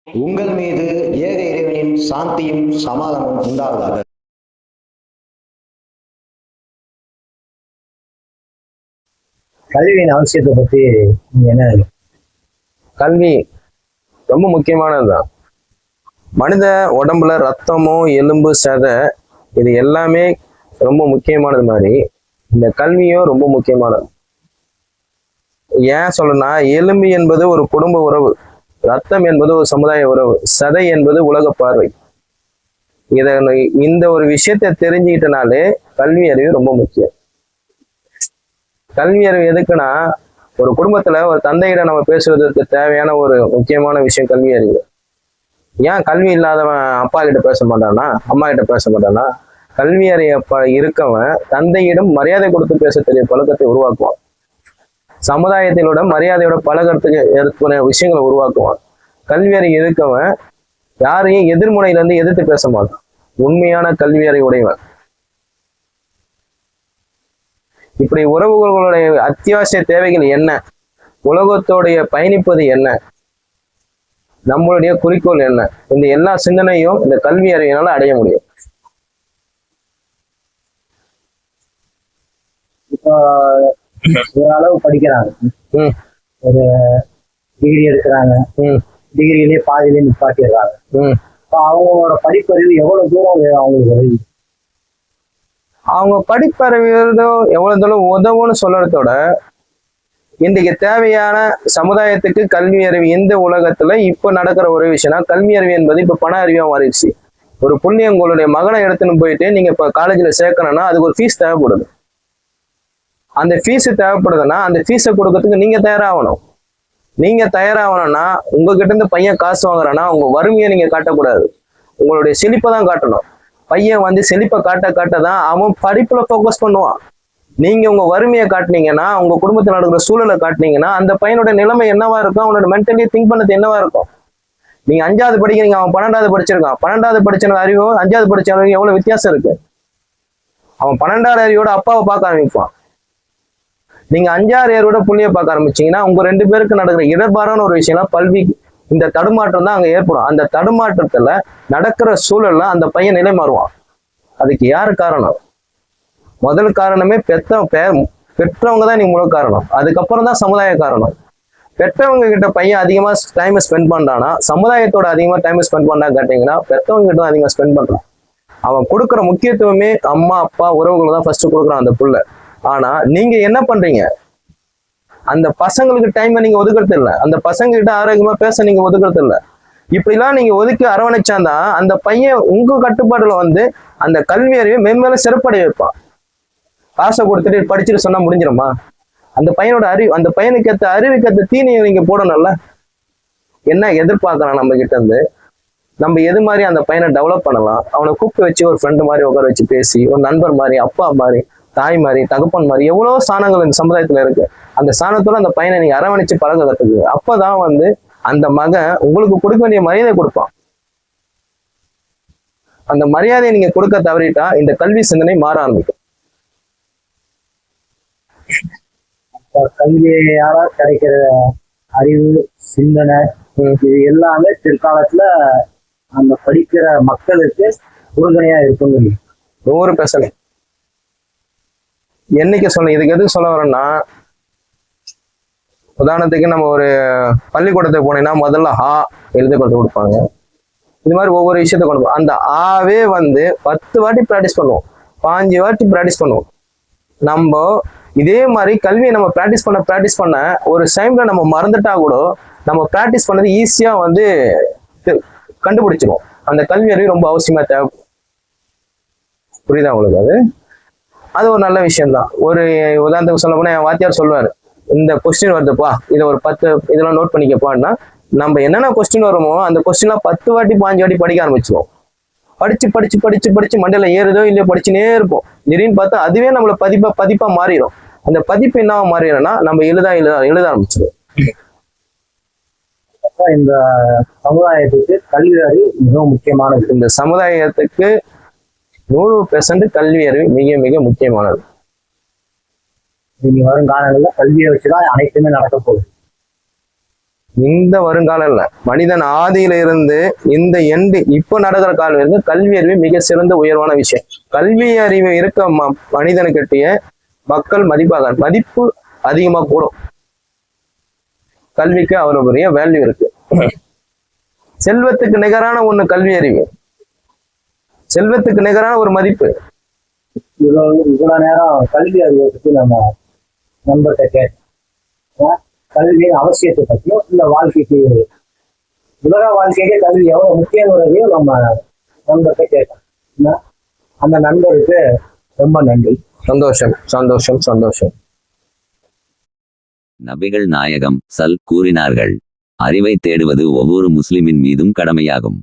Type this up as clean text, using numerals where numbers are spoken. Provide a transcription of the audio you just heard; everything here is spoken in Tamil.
உங்கள் மீது ஏக இறைவனின் சாந்தியும் சமாதானமும் உண்டாவதாக. கல்வியின் அவசியத்தை பத்தி நீங்க என்ன நினைக்கிறீங்க? கல்வி ரொம்ப முக்கியமானதுதான். மனித உடம்புல ரத்தமும் எலும்பு சதை இது எல்லாமே ரொம்ப முக்கியமானது மாதிரி இந்த கல்வியும் ரொம்ப முக்கியமானது. ஏன் சொல்லணும்னா, எலும்பு என்பது ஒரு குடும்ப உறவு, ரத்தம் என்பது ஒரு சமுதாய உறவு, சதை என்பது உலக பார்வை. இந்த ஒரு விஷயத்தை தெரிஞ்சுக்கிட்டனாலே கல்வி அறிவு ரொம்ப முக்கியம். கல்வி அறிவு எதுக்குன்னா, ஒரு குடும்பத்துல ஒரு தந்தையிடம் நம்ம பேசுவதற்கு தேவையான ஒரு முக்கியமான விஷயம் கல்வி அறிவு. ஏன் கல்வி இல்லாதவன் அப்பா கிட்ட பேச மாட்டானா, அம்மா கிட்ட பேச மாட்டானா? கல்வி அறிவு இருக்கவன் தந்தையிடம் மரியாதை கொடுத்து பேச தெரிய பழக்கத்தை உருவாக்குவான். சமுதாயத்திலோட மரியாதையோட பழக்கத்துக்கு ஏற்ப விஷயங்களை உருவாக்குவான். கல்வி அறிவு இருக்கவன் யாரையும் எதிர்முனையில இருந்து எதிர்த்து பேச மாட்டான். உண்மையான கல்வி அறிவு உடையவன். இப்படி உறவுகளுடைய அத்தியாவசிய தேவைகள் என்ன, உலகத்தோடைய பயணிப்பது என்ன, நம்மளுடைய குறிக்கோள் என்ன, இந்த எல்லா சிந்தனையும் இந்த கல்வி அறிவினால அடைய முடியும். இப்போ ஓரளவு படிக்கிறாங்க, ஒரு டிகிரி எடுக்கிறாங்க, டிகிரிலேயே பாதியிலேயே நிப்பாட்டிடுறாங்க. இப்போ அவங்களோட படிப்பறிவு எவ்வளவு தூரம் அவங்களுக்கு உதவி? அவங்க படிப்பறிவியோ எவ்வளவு தூரம் உதவுன்னு சொல்றதோட, இன்றைக்கு தேவையான சமுதாயத்துக்கு கல்வி அறிவு இந்த உலகத்துல இப்ப நடக்கிற ஒரு விஷயம்னா, கல்வி அறிவு என்பது இப்ப பண அறிவியா மாறிடுச்சு. ஒரு புள்ளி உங்களுடைய மகனை எடுத்துன்னு போயிட்டு நீங்க இப்ப காலேஜ்ல சேர்க்கணும்னா அதுக்கு ஒரு ஃபீஸ் தேவைப்படுது. அந்த ஃபீஸ் தேவைப்படுதுன்னா அந்த ஃபீஸை கொடுக்கறதுக்கு நீங்க தயாராகணும். நீங்க தயாராகணும்னா உங்ககிட்ட இருந்து பையன் காசு வாங்குறான்னா உங்க வறுமையை நீங்க காட்டக்கூடாது, உங்களுடைய செழிப்பை தான் காட்டணும். பையன் வந்து செழிப்பை காட்டதான் அவன் படிப்புல ஃபோக்கஸ் பண்ணுவான். நீங்க உங்க வறுமையை காட்டினீங்கன்னா, உங்க குடும்பத்தில் நடக்கிற சூழலை காட்டினீங்கன்னா, அந்த பையனோட நிலைமை என்னவா இருக்கும், அவனோட மென்டலி திங்க் பண்ணது என்னவா இருக்கும்? நீங்க 5வது படிக்கிறீங்க, அவன் 12வது படிச்சிருக்கான். 12வது படிச்ச அறிவும் 5வது படிச்ச அறிவும் எவ்வளவு வித்தியாசம் இருக்கு. அவன் 12வது அறிவோட அப்பாவை பார்க்க ஆரம்பிப்பான். நீங்க 5வது அறிவோட புள்ளியை பார்க்க ஆரம்பிச்சீங்கன்னா, உங்க 2 பேருக்கு நடக்கிற இடர்பாடான ஒரு விஷயம்னா கல்வி, இந்த தடுமாற்றம் தான் அங்க ஏற்படும். அந்த தடுமாற்றத்துல நடக்கிற சூழல்ல அந்த பையன் நிலை மாறுவான். அதுக்கு யாரு காரணம்? முதல் காரணமே பெற்றவங்க தான் நீ முழு காரணம். அதுக்கப்புறம் தான் சமுதாய காரணம். பெற்றவங்க கிட்ட பையன் அதிகமா டைம் ஸ்பெண்ட் பண்றானா, சமுதாயத்தோட அதிகமா டைம் ஸ்பெண்ட் பண்ணா கேட்டீங்கன்னா பெற்றவங்க கிட்ட தான் அதிகமா ஸ்பெண்ட் பண்றான். அவன் கொடுக்குற முக்கியத்துவமே அம்மா அப்பா உறவுகளை தான் ஃபர்ஸ்ட் கொடுக்குறான் அந்த புள்ள. ஆனா நீங்க என்ன பண்றீங்க? அந்த பசங்களுக்கு டைமை நீங்க ஒதுக்குறது இல்லை, அந்த பசங்க கிட்ட ஆரோக்கியமா பேச நீங்க ஒதுக்குறது இல்லை. இப்படிலாம் நீங்க ஒதுக்கி அரவணைச்சாதான் அந்த பையன் உங்க கட்டுப்பாடுல வந்து அந்த கல்வி அறிவை மென்மேலும் சிறப்படைய வைப்பான். காசை கொடுத்துட்டு படிச்சுட்டு சொன்னா முடிஞ்சிருமா? அந்த பையனோட அறிவு, அந்த பையனுக்கு ஏற்ற அறிவுக்கு ஏற்ற தீனியை நீங்க போடணும்ல. என்ன எதிர்பார்க்கலாம் நம்ம கிட்ட இருந்து? நம்ம எது மாதிரி அந்த பையனை டெவலப் பண்ணலாம்? அவனை கூப்பிட்டு வச்சு ஒரு ஃப்ரெண்டு மாதிரி உட்கார வச்சு பேசி, ஒரு நண்பர் மாதிரி, அப்பா மாதிரி, தாய் மாதிரி, தகப்பன் மாதிரி எவ்வளவு ஸ்தானங்கள் இந்த சமுதாயத்துல இருக்கு. அந்த ஸ்தானத்தோட அந்த பையனை நீங்க அரவணைச்சு பழக கத்துக்கு. அப்பதான் வந்து அந்த மகன் உங்களுக்கு கொடுக்க வேண்டிய மரியாதை கொடுப்பான். அந்த மரியாதையை நீங்க கொடுக்க தவறிட்டா இந்த கல்வி சிந்தனை மாற ஆரம்பிக்கும். கல்வியால கிடைக்கிற அறிவு, சிந்தனை இது எல்லாமே பிற்காலத்துல அந்த படிக்கிற மக்களுக்கு உறுதுணையா இருக்குங்க. 100%. என்னைக்கு சொல்ல, இதுக்கு எதுக்கு சொல்ல வரேன்னா, உதாரணத்துக்கு நம்ம ஒரு பள்ளிக்கூடத்துக்கு போனீங்கன்னா முதல்ல ஆ எழுத கொண்டு கொடுப்பாங்க. இது மாதிரி ஒவ்வொரு விஷயத்த கொண்டு அந்த ஆவே வந்து 10 வாட்டி ப்ராக்டிஸ் பண்ணுவோம், 5 வாட்டி ப்ராக்டிஸ் பண்ணுவோம். நம்ம இதே மாதிரி கல்வியை நம்ம ப்ராக்டிஸ் பண்ண ஒரு டைம்ல நம்ம மறந்துட்டா கூட நம்ம ப்ராக்டிஸ் பண்ணது ஈஸியா வந்து கண்டுபிடிச்சிருவோம். அந்த கல்வி அறிவு ரொம்ப அவசியமா தேவை. புரியுதா உங்களுக்கு? அது ஒரு நல்ல விஷயம்தான். ஒரு உதாரணத்துக்கு சொல்ல போனா என் வாத்தியார் சொல்லுவாரு, இந்த கொஸ்டின் வருதுப்பா, இதை ஒரு 10 இதெல்லாம் நோட் பண்ணிக்கப்பான்னா, நம்ம என்னென்ன கொஸ்டின் வருமோ அந்த கொஸ்டின்லாம் 10 வாட்டி 5 வாட்டி படிக்க ஆரம்பிச்சிருவோம். படிச்சு மண்டையில ஏறுதோ இல்லையோ படிச்சுனே இருப்போம். திடீர்னு பார்த்தா அதுவே நம்மள பதிப்பா மாறிடும். அந்த பதிப்பு என்ன மாறிடும்னா நம்ம எழுத ஆரம்பிச்சிடும். இந்த சமுதாயத்துக்கு கல்வி அறிவு மிகவும் முக்கியமானது. இந்த சமுதாயத்துக்கு 100% கல்வி அறிவு மிக மிக முக்கியமானது. இனி வரும் காலங்களில் கல்வியை வச்சுதான் அனைத்துமே நடக்க போகுது. இந்த வருங்காலம் இல்ல, மனிதன் ஆதியில இருந்து இந்த எண்டு இப்ப நடக்கிற காலம் இருந்து கல்வி அறிவு மிக சிறந்த உயர்வான விஷயம். கல்வி அறிவு இருக்க மனிதனுக்கிட்டே மக்கள் மதிப்பு அதிகமா கூடும். கல்விக்கு அவ்வளவு பெரிய வேல்யூ இருக்கு. செல்வத்துக்கு நிகரான ஒண்ணு கல்வி அறிவு, செல்வத்துக்கு நிகரான ஒரு மதிப்பு. இவ்வளவு நேரம் கல்வி அறிவை பத்தி நம்ம நண்பர்கிட்ட கேட்டோம். கல்வியின் அவசியத்தை பற்றியும் இந்த வாழ்க்கைக்கு உலக வாழ்க்கைக்கு கல்வி எவ்வளவு முக்கியங்கிறதையும் நம்ம நண்பர்கிட்ட கேட்டோம். அந்த நண்பருக்கு ரொம்ப நன்றி. சந்தோஷம் சந்தோஷம் சந்தோஷம். நபிகள் நாயகம் கூறினார்கள், அறிவை தேடுவது ஒவ்வொரு முஸ்லிமின் மீதும் கடமையாகும்.